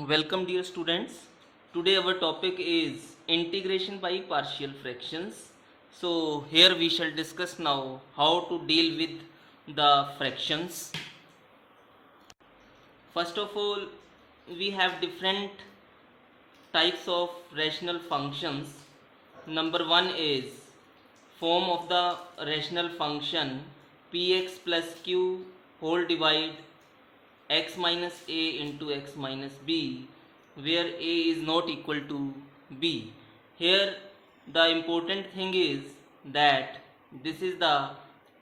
Welcome dear students. Today our topic is integration by partial fractions. So here we shall discuss now how to deal with the fractions. First of all, we have different types of rational functions. Number one is form of the rational function px plus q whole divide x minus a into x minus b, where a is not equal to b. Here the important thing is that this is the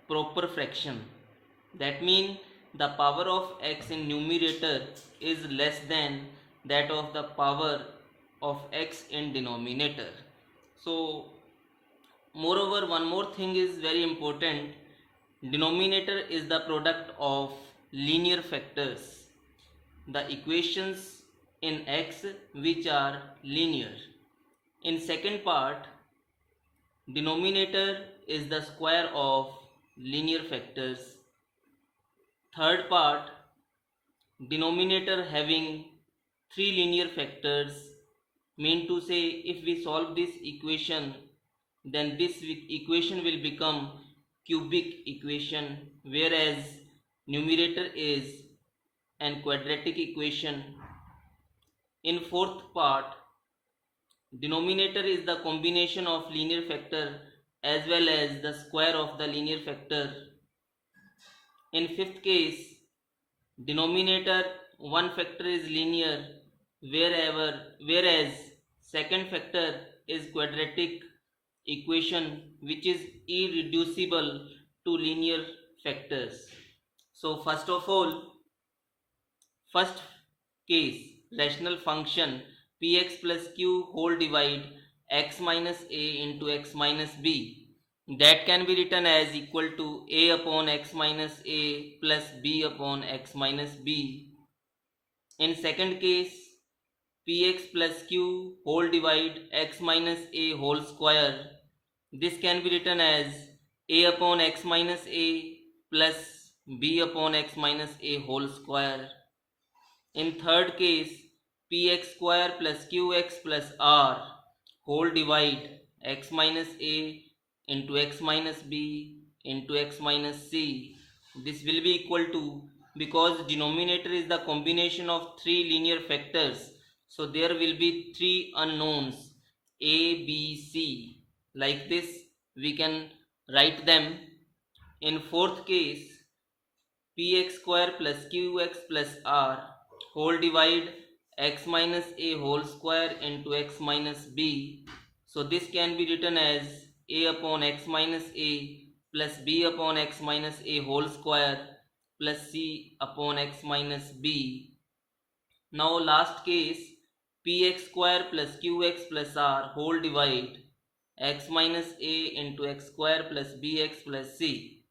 proper fraction. That means the power of x in numerator is less than that of the power of x in denominator. So moreover, one more thing is very important. Denominator is the product of linear factors, the equations in x which are linear. In second part, denominator is the square of linear factors. Third part, denominator having three linear factors, mean to say if we solve this equation, then this equation will become cubic equation, whereas numerator is an quadratic equation. In fourth part, denominator is the combination of linear factor as well as the square of the linear factor. In fifth case, denominator one factor is linear, whereas second factor is quadratic equation which is irreducible to linear factors. So first of all, first case, rational function px plus q whole divide x minus a into x minus b, that can be written as equal to a upon x minus a plus b upon x minus b. In second case, px plus q whole divide x minus a whole square, this can be written as a upon x minus a plus b upon x minus a whole square. In third case, px square plus qx plus r whole divide x minus a into x minus b into x minus c. This will be equal to, because denominator is the combination of three linear factors, so there will be three unknowns a, b, c. Like this we can write them. In fourth case, px square plus qx plus r whole divide x minus a whole square into x minus b. So this can be written as a upon x minus a plus b upon x minus a whole square plus c upon x minus b. Now last case, px square plus qx plus r whole divide x minus a into x square plus bx plus c.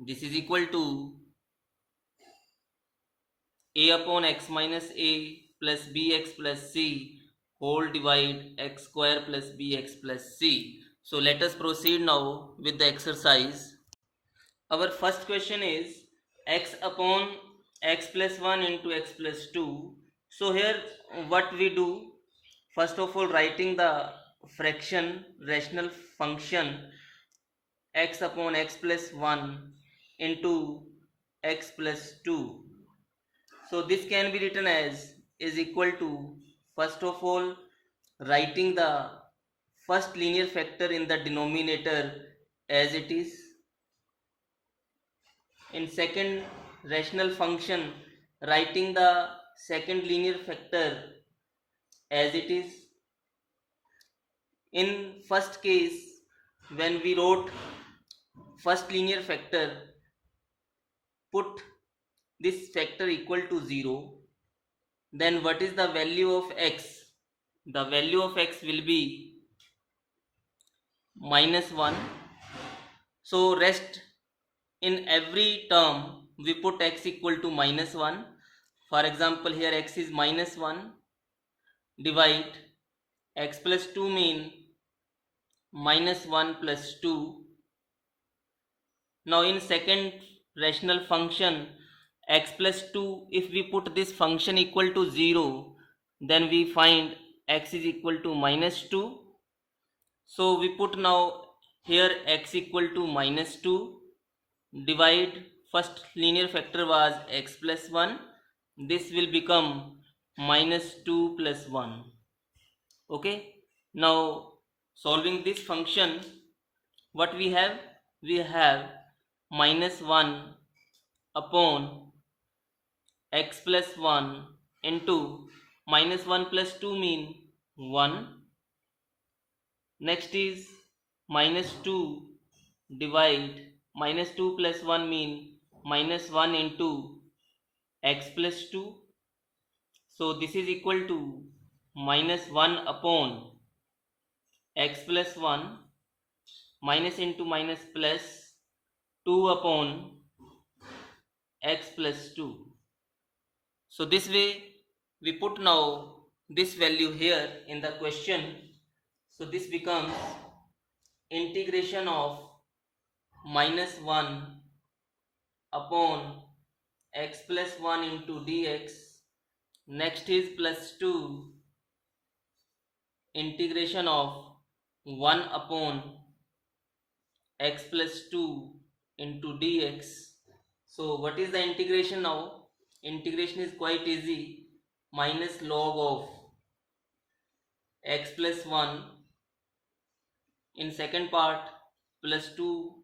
This is equal to a upon x minus a plus bx plus c whole divide x square plus bx plus c. So let us proceed now with the exercise. Our first question is x upon x plus 1 into x plus 2. So here what we do, first of all writing the fraction rational function x upon x plus 1 into x plus 2. So this can be written as is equal to, first of all writing the first linear factor in the denominator as it is. In second rational function, writing the second linear factor as it is. In first case, when we wrote first linear factor, put this factor equal to 0, then what is the value of x? The value of x will be minus 1. So rest in every term we put x equal to minus 1. For example, here x is minus 1, divide x plus 2 mean minus 1 plus 2. Now in second rational function x plus 2, if we put this function equal to 0, then we find x is equal to minus 2. So we put now here x equal to minus 2, divide, first linear factor was x plus 1, this will become minus 2 plus 1. Okay, now solving this function, what we have? We have minus 1 upon x plus 1 into minus 1 plus 2 mean 1. Next is minus 2 divide minus 2 plus 1 mean minus 1 into x plus 2. So this is equal to minus 1 upon x plus 1, minus into minus plus 2 upon x plus 2. So this way we put now this value here in the question. So this becomes integration of minus 1 upon x plus 1 into dx. Next is plus 2 integration of 1 upon x plus 2 into dx. So what is the integration now? Integration is quite easy. Minus log of x plus 1 in second part plus 2.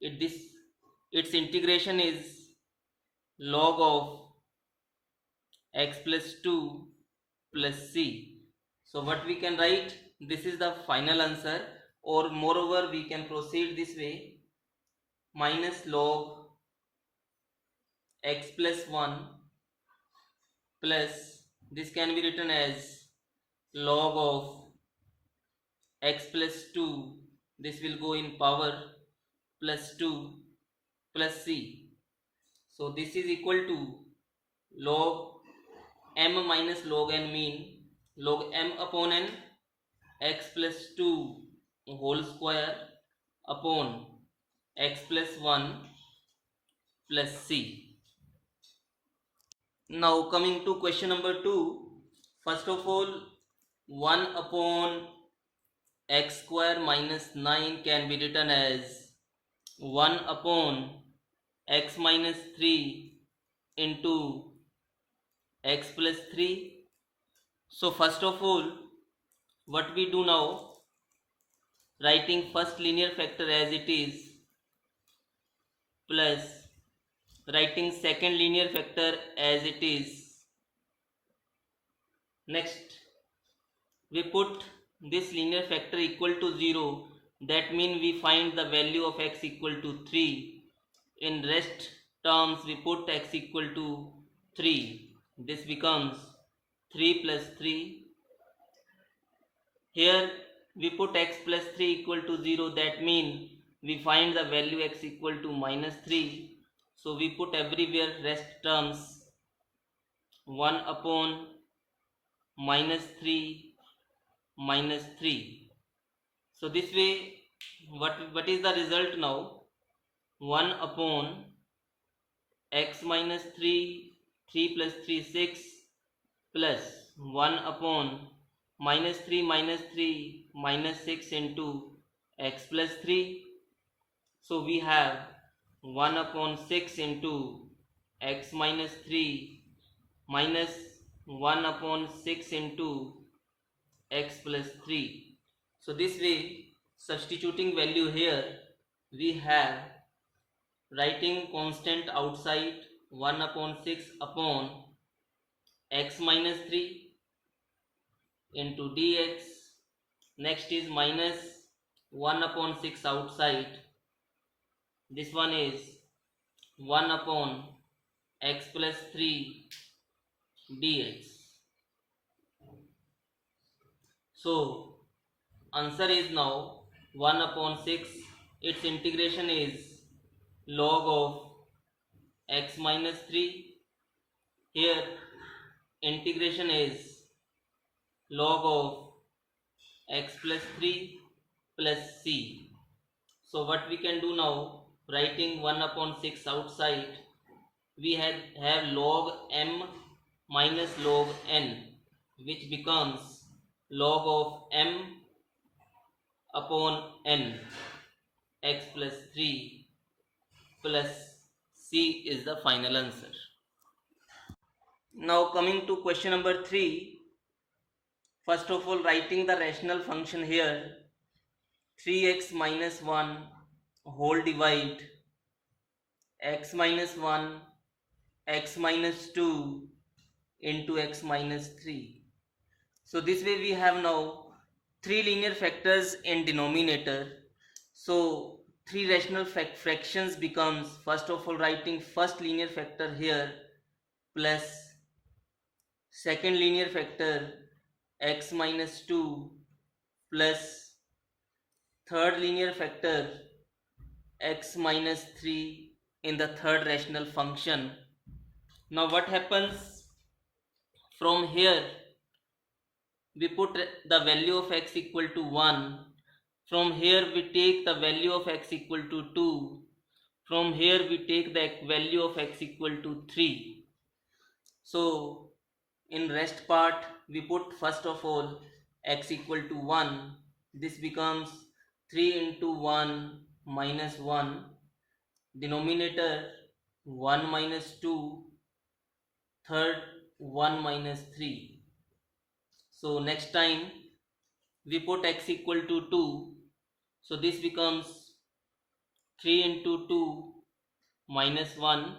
Its integration is log of x plus 2 plus c. So what we can write? This is the final answer, or moreover we can proceed this way. Minus log x plus 1 plus, this can be written as log of x plus 2, this will go in power, plus 2 plus c. So this is equal to log m minus log n mean log m upon n x plus 2 whole square upon x plus 1 plus c. Now coming to question number 2. First of all, 1 upon x square minus 9 can be written as 1 upon x minus 3 into x plus 3. So first of all, what we do now? Writing first linear factor as it is plus writing second linear factor as it is. Next, we put this linear factor equal to 0. That means we find the value of x equal to 3. In rest terms, we put x equal to 3. This becomes 3 plus 3. Here we put x plus 3 equal to 0. That means we find the value x equal to minus 3. So we put everywhere rest terms 1 upon minus 3 minus 3. So this way what is the result now? 1 upon x minus 3, 3 plus 3 6, plus 1 upon minus 3 minus 6 into x plus 3. So we have 1 upon 6 into x minus 3 minus 1 upon 6 into x plus 3. So this way, substituting value here, we have writing constant outside 1 upon 6 upon x minus 3 into dx. Next is minus 1 upon 6 outside. This one is 1 upon x plus 3 dx. So answer is now 1 upon 6. Its integration is log of x minus 3. Here integration is log of x plus 3 plus c. So what we can do now? Writing 1 upon 6 outside, we have log m minus log n. which becomes log of m upon n x plus 3 plus c is the final answer. Now coming to question number 3, first of all writing the rational function here, 3x minus 1 whole divide x minus 1 x minus 2 into x minus 3. So this way we have now three linear factors in denominator. So three rational fractions becomes, first of all writing first linear factor here plus second linear factor x minus 2 plus third linear factor x minus 3 in the third rational function. Now what happens from here, we put the value of x equal to 1. From here we take the value of x equal to 2. From here we take the value of x equal to 3. So in rest part we put first of all x equal to 1. This becomes 3 into 1 minus 1. Denominator 1 minus 2. Third 1 minus 3. So next time we put x equal to 2. So this becomes 3 into 2 minus 1.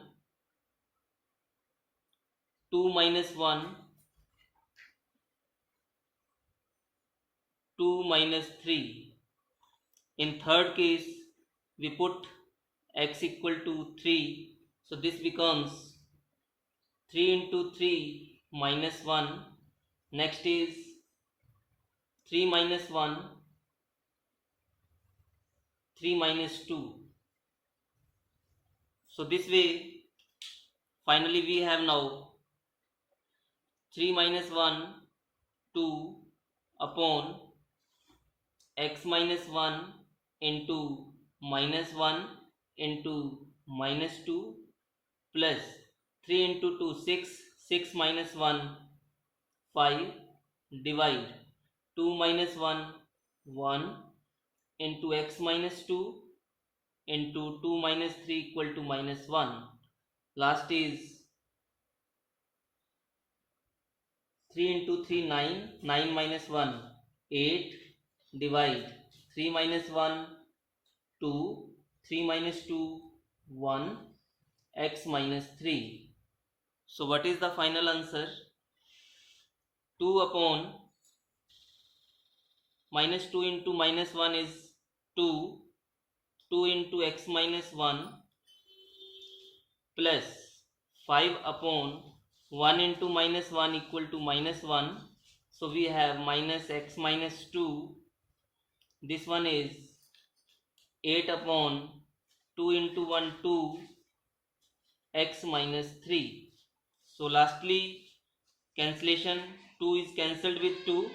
2 minus 1. 2 minus 3. In third case we put x equal to 3. So this becomes 3 into 3 minus 1. Next is 3 minus 1. 3 minus 2. So this way finally we have now 3 minus 1 2 upon x minus 1 into minus 1 into minus 2 plus 3 into 2 6, 6 minus 1 5, divide 2 minus 1 1 into x minus 2 into 2 minus 3 equal to minus 1. Last is 3 into 3 9, 9 minus 1 8, divide 3 minus 1 2, 3 minus 2 1, x minus 3. So what is the final answer? 2 upon minus 2 into minus 1 is 2, 2 into x minus 1 plus 5 upon 1 into minus 1 equal to minus 1. So we have minus x minus 2. This one is 8 upon 2 into 1 2 x minus 3. So lastly cancellation, 2 is cancelled with 2,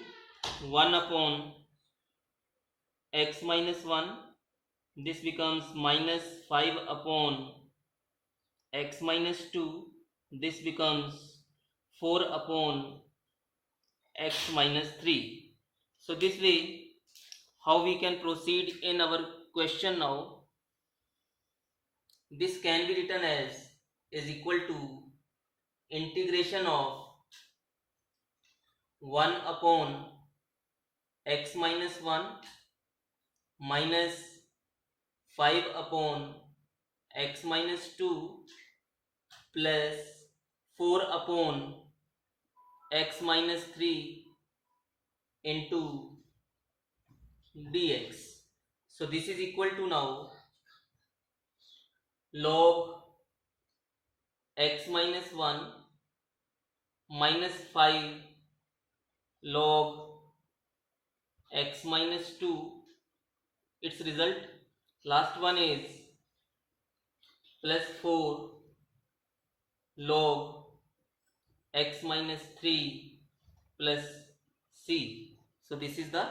1 upon x minus 1. This becomes minus 5 upon x minus 2. This becomes 4 upon x minus 3. So this way how we can proceed in our question now, this can be written as is equal to integration of 1 upon x minus 1 minus 5 upon x minus 2 plus 4 upon x minus 3 into dx. So this is equal to now log x minus 1 minus 5 log x minus 2, its result. Last one is plus 4 log x minus 3 plus c. So this is the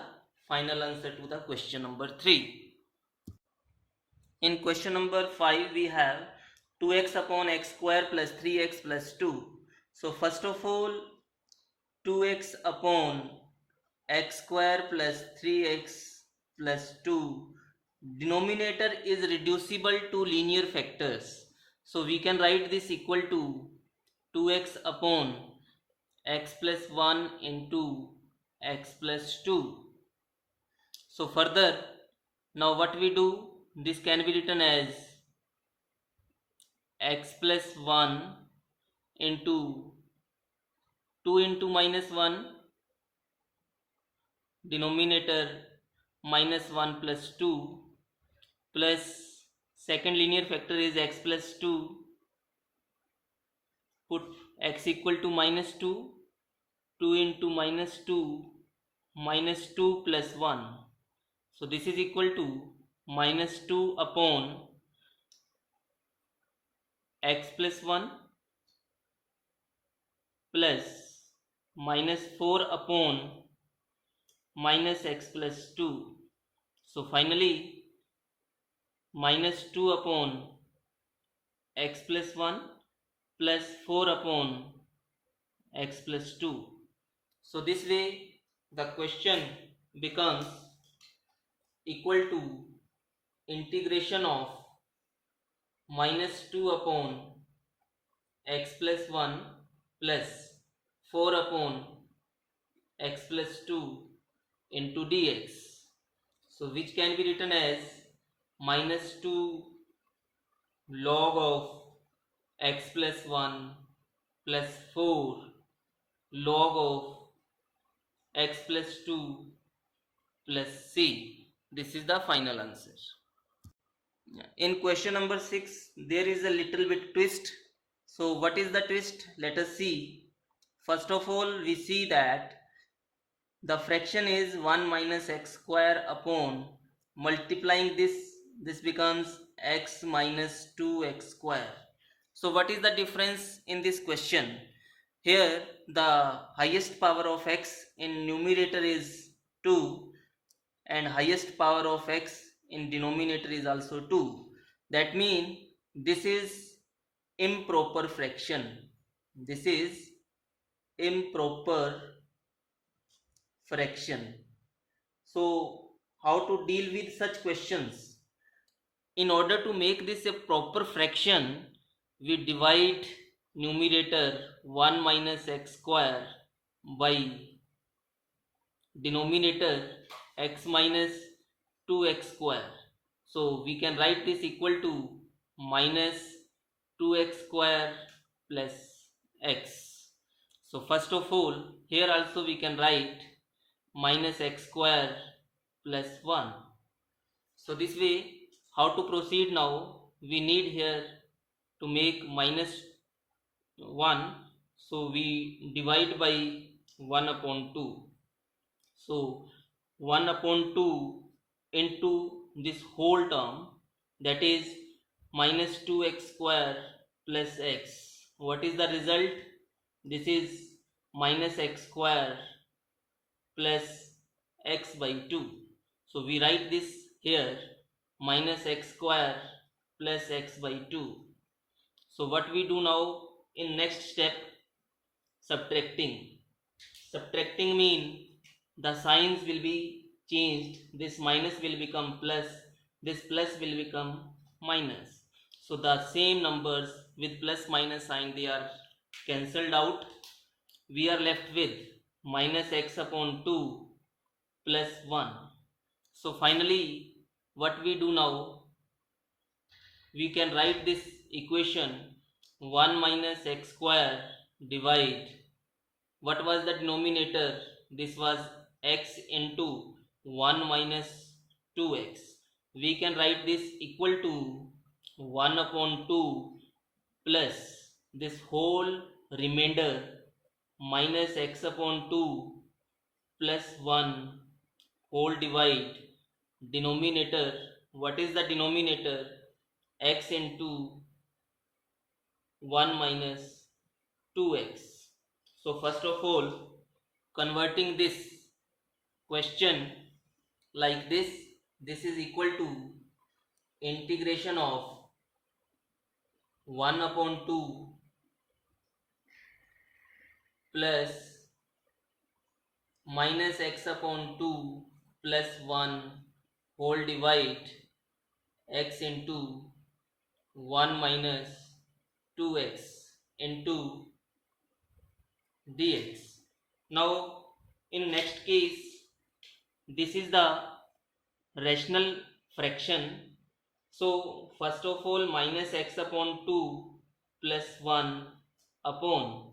final answer to the question number 3. In question number 5 we have 2x upon x square plus 3x plus 2. So first of all 2x upon x square plus 3x plus 2. Denominator is reducible to linear factors. So we can write this equal to 2x upon x plus 1 into x plus 2. So further, now what we do, this can be written as x plus 1 into 2 into minus 1, denominator minus 1 plus 2, plus second linear factor is x plus 2, put x equal to minus 2, 2 into minus 2, minus 2 plus 1. So this is equal to minus 2 upon x plus 1 plus minus 4 upon minus x plus 2. So finally minus 2 upon x plus 1 plus 4 upon x plus 2. So this way the question becomes equal to integration of minus 2 upon x plus 1 plus 4 upon x plus 2 into dx. So which can be written as minus 2 log of x plus 1 plus 4 log of x plus 2 plus c. This is the final answer. In question number 6, there is a little bit twist. So what is the twist? Let us see. First of all, we see that the fraction is 1 minus x square upon multiplying this becomes x minus 2x square. So what is the difference in this question? Here the highest power of x in numerator is 2 and highest power of x in denominator is also 2. That means this is improper fraction. This is improper fraction. So how to deal with such questions? In order to make this a proper fraction, we divide numerator 1 minus x square by denominator x minus 2x square. So we can write this equal to minus 2x square plus x. So first of all, here also we can write minus x square plus 1. So this way, how to proceed now? We need here to make minus 1. So we divide by 1 upon 2. So 1 upon 2 into this whole term, that is minus 2x square plus x. What is the result? This is minus x square plus x by 2. So we write this here minus x square plus x by 2. So what we do now in next step? Subtracting. Subtracting mean the signs will be changed. This minus will become plus, this plus will become minus. So the same numbers with plus minus sign, they are cancelled out. We are left with minus x upon 2 plus 1. So finally what we do now, we can write this equation 1 minus x square divide, what was the denominator? This was x into 1 minus 2x. We can write this equal to 1 upon 2 plus this whole remainder minus x upon 2 plus 1 whole divide denominator. What is the denominator? X into 1 minus 2x. So first of all, converting this question like this is equal to integration of 1 upon 2 plus minus x upon 2 plus 1 whole divide x into 1 minus 2x into dx. Now in next case, this is the rational fraction. So first of all, minus x upon 2 plus 1 upon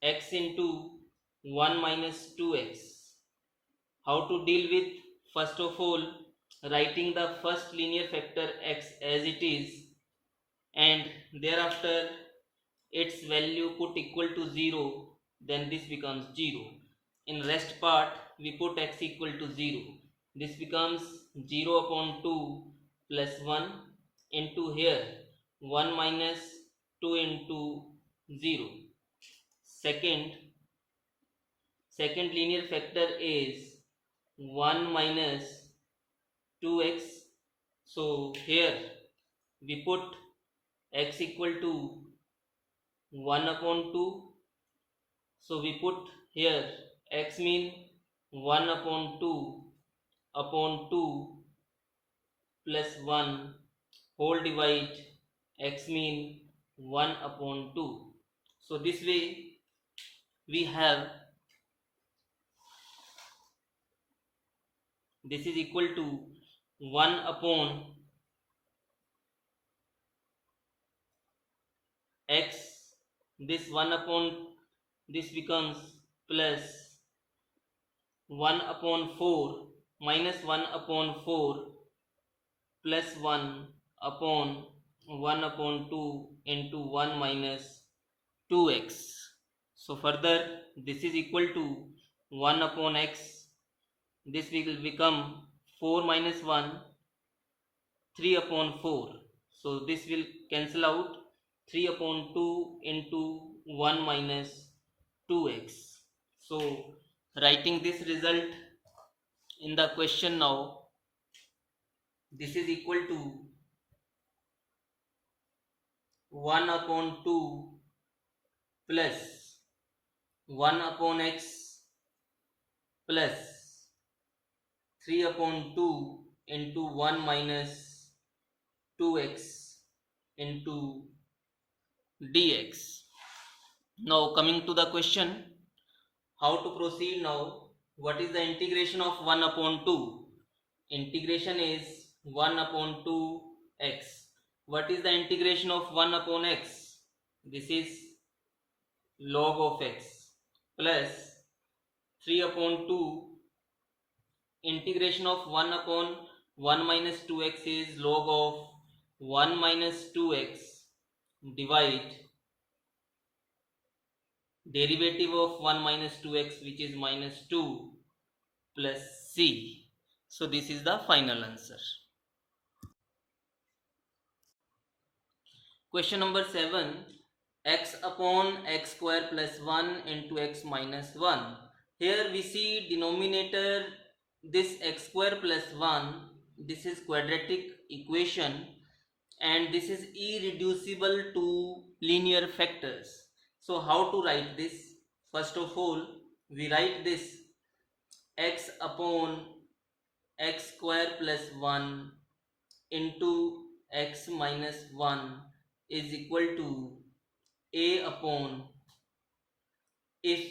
x into 1 minus 2x. How to deal with? First of all, writing the first linear factor x as it is, and thereafter its value put equal to 0, then this becomes 0. In rest part we put x equal to 0. This becomes 0 upon 2 plus 1 into here 1 minus 2 into 0. Second linear factor is 1 minus 2x. So here we put x equal to 1 upon 2. So we put here x mean 1 upon 2 upon 2 plus 1 whole divide x mean 1 upon 2. So this way we have this is equal to 1 upon x. This 1 upon this becomes plus 1 upon 4 minus 1 upon 4 plus 1 upon 1 upon 2 into 1 minus 2x. So further this is equal to 1 upon x. This will become 4 minus 1, 3 upon 4. So this will cancel out 3 upon 2 into 1 minus 2x. So writing this result in the question now, this is equal to 1 upon 2 plus 1 upon x plus 3 upon 2 into 1 minus 2x into dx. Now coming to the question, how to proceed now? What is the integration of 1 upon 2? Integration is 1 upon 2x. What is the integration of 1 upon x? This is log of x plus 3 upon 2. Integration of 1 upon 1 minus 2x is log of 1 minus 2x divide derivative of 1 minus 2x, which is minus 2 plus c. So this is the final answer. Question number 7, x upon x square plus 1 into x minus 1. Here we see denominator, this x square plus 1, this is quadratic equation, and this is irreducible to linear factors. So how to write this? First of all, we write this x upon x square plus 1 into x minus 1 is equal to a upon, if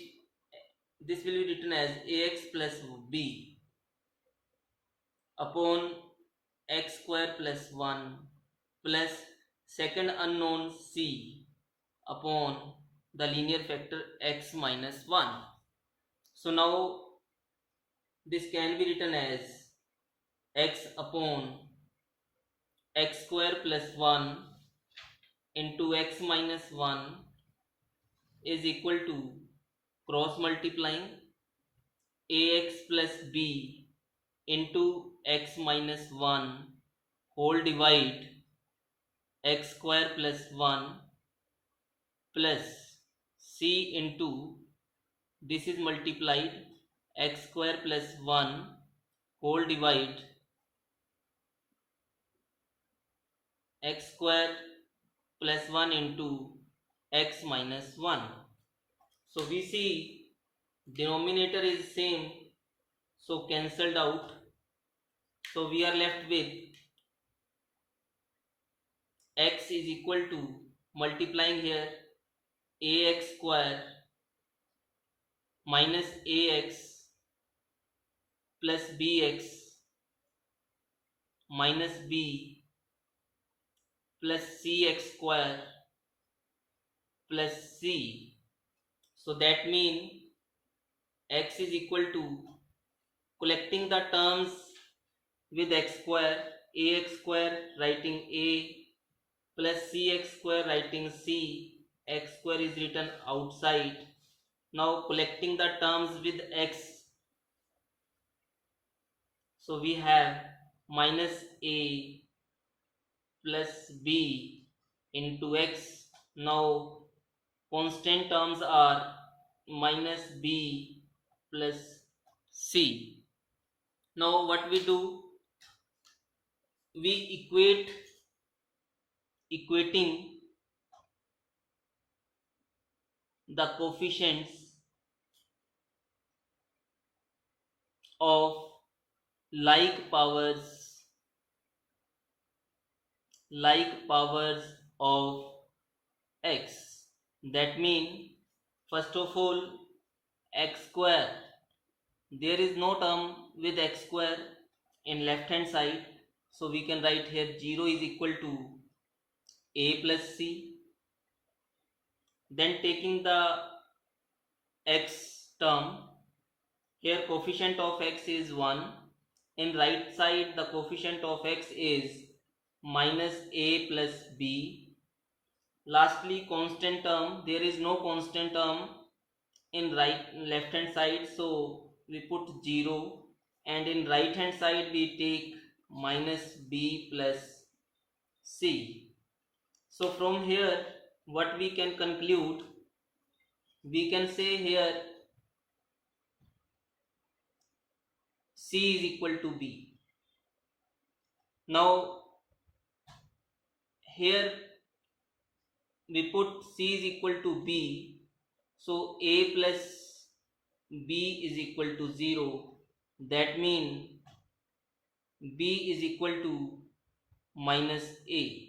this will be written as ax plus b upon x square plus 1 plus second unknown c upon the linear factor x minus 1. So now this can be written as x upon x square plus 1 into x minus 1 is equal to cross multiplying ax plus b into x minus 1 whole divide x square plus 1 plus c into, this is multiplied, x square plus 1 whole divide x square plus 1 into x minus 1. So we see denominator is same, so cancelled out. So we are left with x is equal to, multiplying here, ax square minus ax plus bx minus b plus cx square plus c. So that means x is equal to, collecting the terms with x square, ax square writing a plus cx square writing c, x square is written outside. Now collecting the terms with x, so we have minus a plus b into x. Now constant terms are minus b plus c. Now what we do, we equating the coefficients of like powers of x. That means, first of all, x square, there is no term with x square in left hand side, so we can write here 0 is equal to a plus c. Then taking the x term, here coefficient of x is 1, in right side the coefficient of x is minus a plus b. Lastly, constant term, there is no constant term in left hand side, so we put 0, and in right hand side we take minus b plus c. So from here what we can conclude, we can say here c is equal to b. Now here we put c is equal to b, so a plus b is equal to 0. That means b is equal to minus a.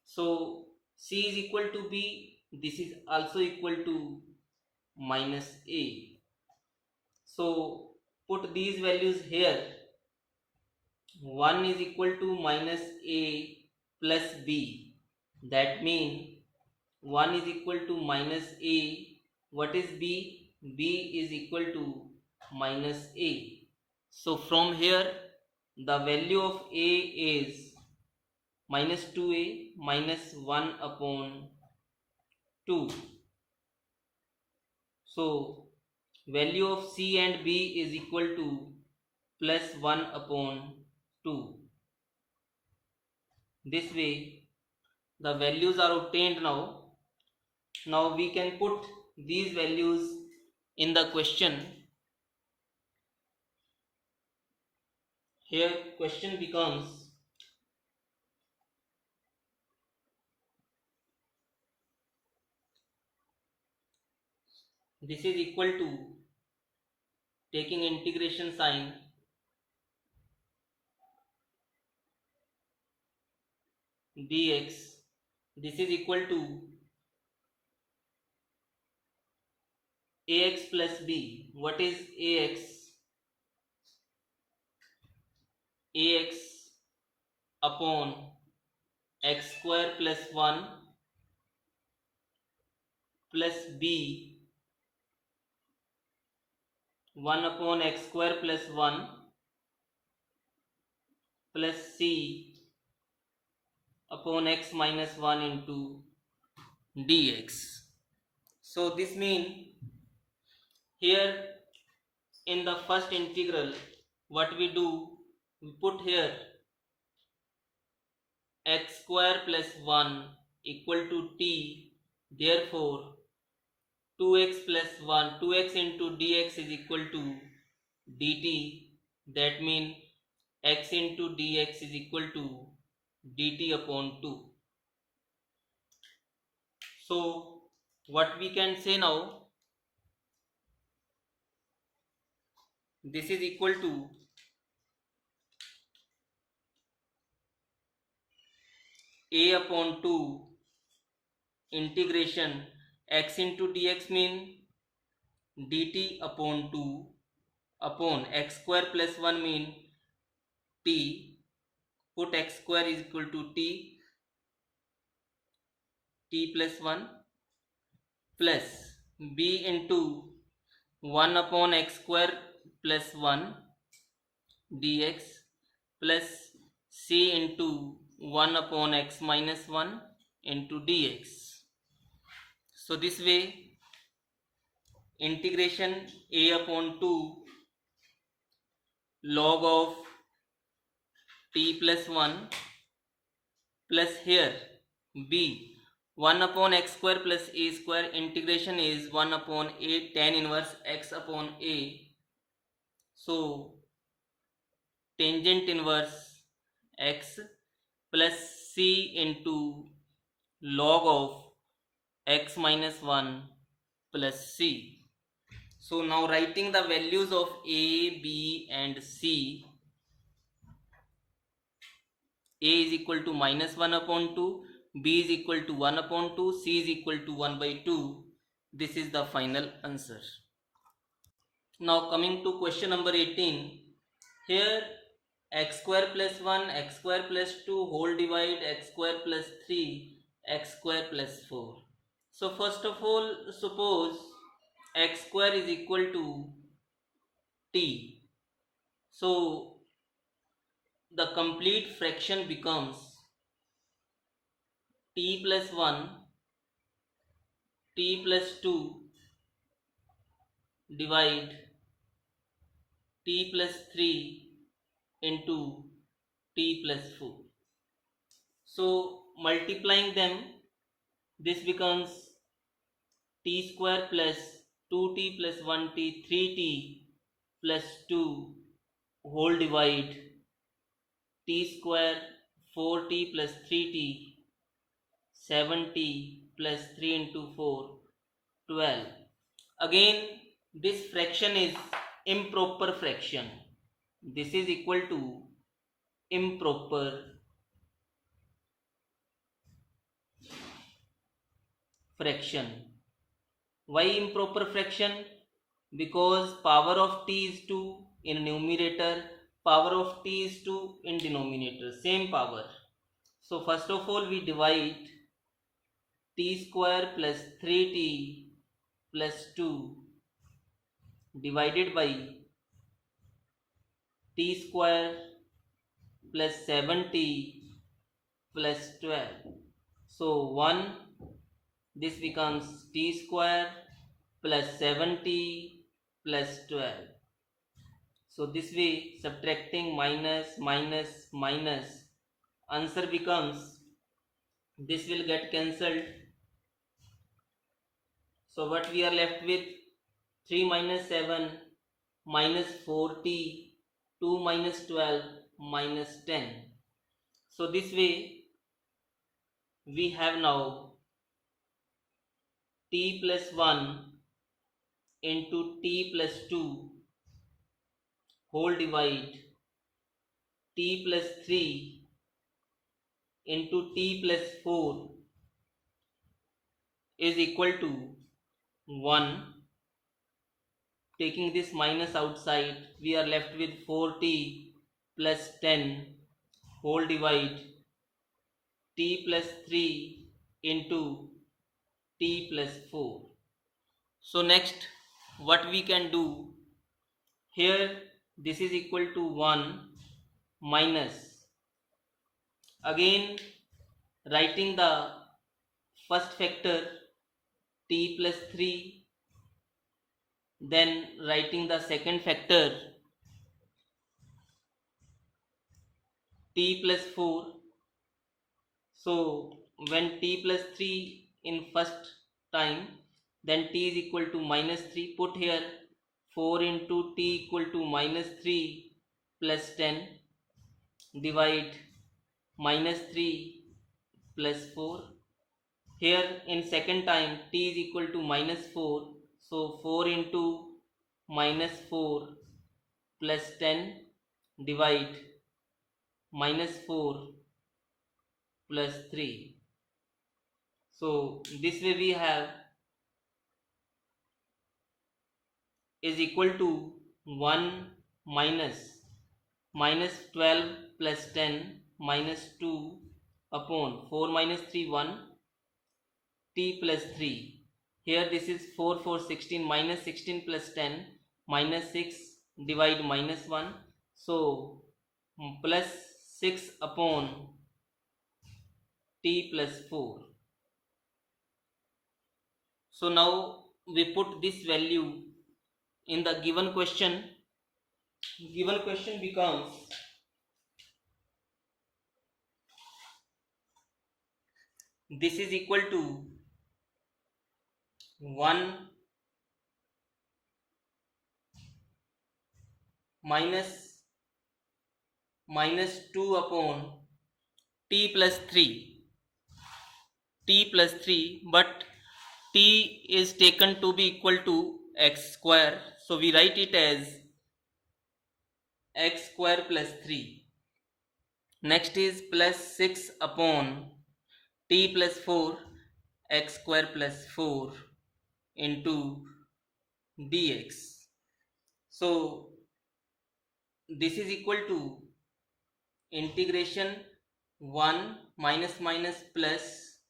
So c is equal to b, this is also equal to minus a. So put these values here, 1 is equal to minus a plus b. That means 1 is equal to minus a. What is b? B is equal to minus a. So from here the value of a is minus 2a minus 1 upon 2. So value of c and b is equal to plus 1 upon 2. This way the values are obtained now. Now we can put these values in the question. Here question becomes, this is equal to, taking integration sign, dx, this is equal to ax plus b. What is ax? Ax upon x square plus 1 plus b 1 upon x square plus 1 plus c upon x minus 1 into dx. So this means here in the first integral what we do, we put here x square plus 1 equal to t, therefore 2x plus 1, 2x into dx is equal to dt. That means x into dx is equal to dt upon 2. So what we can say now, this is equal to a upon 2 integration x into dx mean dt upon 2 upon x square plus 1 mean t, put x square is equal to t plus 1 plus b into 1 upon x square plus 1 dx plus c into 1 upon x minus 1 into dx. So this way integration a upon 2 log of t plus 1 plus here b 1 upon x square plus a square integration is 1 upon a tan inverse x upon a. So tangent inverse x plus c into log of x minus 1 plus c. So now writing the values of a, b and c, a is equal to minus 1 upon 2, b is equal to 1 upon 2, c is equal to 1 by 2. This is the final answer. Now coming to question number 18. Here x square plus 1, x square plus 2 whole divide x square plus 3, x square plus 4. So first of all, suppose x square is equal to t. So the complete fraction becomes t plus 1, t plus 2 divide t plus 3 into t plus 4. So multiplying them, this becomes t square plus 2t plus 1t 3t plus 2 whole divide t square 4t plus 3t 7t plus 3 into 4 12. Again this fraction is improper fraction. This is equal to improper fraction. Why improper fraction? Because power of t is 2 in numerator, power of t is 2 in denominator, same power. So first of all we divide t square plus 3t plus 2 divided by t square plus 7t plus 12. So 1, this becomes t square plus 7t plus 12. So this way subtracting minus minus minus, answer becomes, this will get cancelled. So what we are left with, 3 minus 7 minus 4t, 2 minus 12 minus 10. So this way we have now t plus 1 into t plus 2 whole divide t plus 3 into t plus 4 is equal to 1. Taking this minus outside, we are left with 4t plus 10 whole divide t plus 3 into t plus 4. So next what we can do, here this is equal to 1 minus, again writing the first factor t plus 3, then writing the second factor t plus 4. So when t plus 3 in first time, then t is equal to minus 3, put here 4 into t equal to minus 3 plus 10 divide minus 3 plus 4. Here in second time t is equal to minus 4, so 4 into minus 4 plus 10 divide minus 4 plus 3. So this way we have is equal to 1 minus 12 plus 10 minus 2 upon 4 minus 3 1 t plus 3. Here this is 4 4 16 minus 16 plus 10 minus 6 divide minus 1. So plus 6 upon t plus 4. So now we put this value in the given question. Given question becomes this is equal to 1 minus 2 upon t plus 3, but t is taken to be equal to x square, so we write it as x square plus 3. Next is plus 6 upon t plus 4, x square plus 4 into dx. So this is equal to integration 1 minus minus plus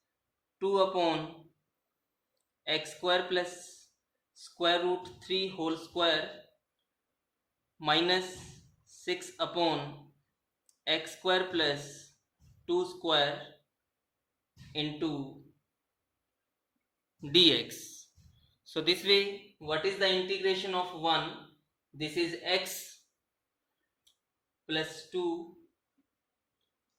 2 upon x square plus square root 3 whole square minus 6 upon x square plus 2 square into dx. So this way, what is the integration of 1? This is x plus 2.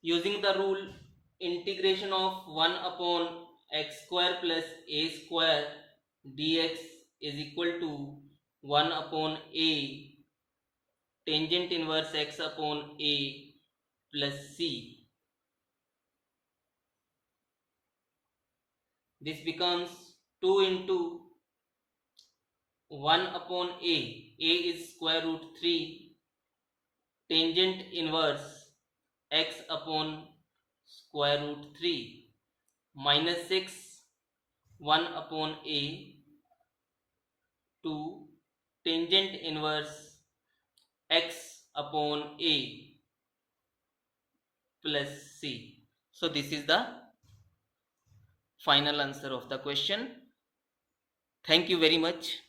Using the rule, integration of 1 upon x square plus a square dx is equal to 1 upon a tangent inverse x upon a plus c. This becomes 2 into 1 upon a. A is square root 3 tangent inverse x upon square root 3 minus 6 1 upon a to tangent inverse x upon a plus c. So this is the final answer of the question. Thank you very much.